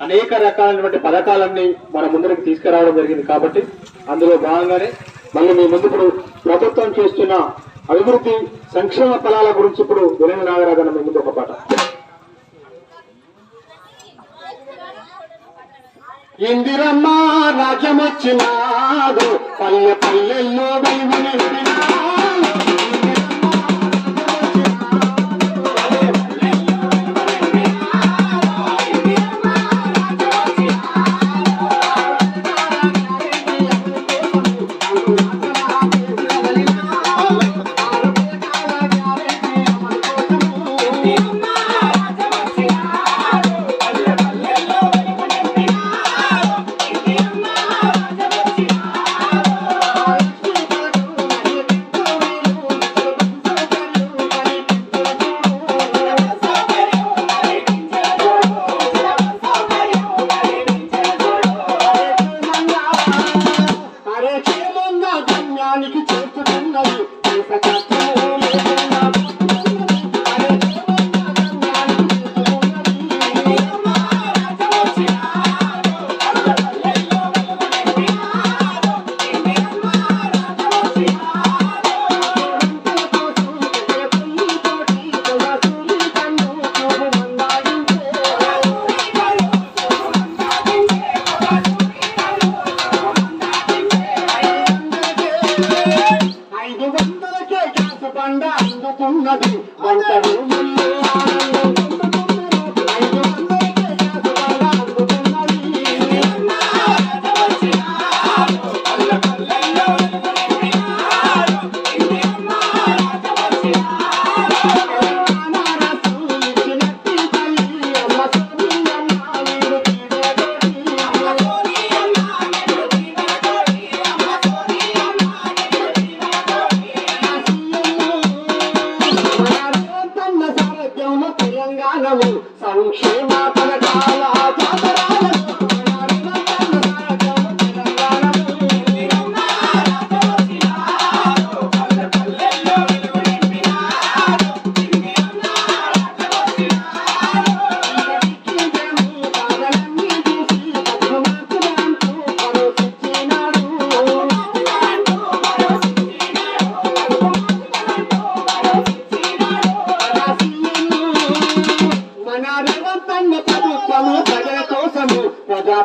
అనేక రకాలైనటువంటి పథకాలన్నీ మన ముందరికి తీసుకురావడం జరిగింది. కాబట్టి అందులో భాగంగానే మళ్ళీ మీ ముందు ఇప్పుడు ప్రభుత్వం చేస్తున్న అభివృద్ధి సంక్షేమ ఫలాల గురించి ఇప్పుడు వినయ నాగరాజన్న మీ ముందు ఒక పాట. ఇందిరమ్మ రాజ్యమొచ్చినాడు పల్లె పల్లెల్లో వెలుగు నింపినాడు. సంక్షేమ పథకాల ప్రభుత్వము ప్రజల కోసము ప్రజా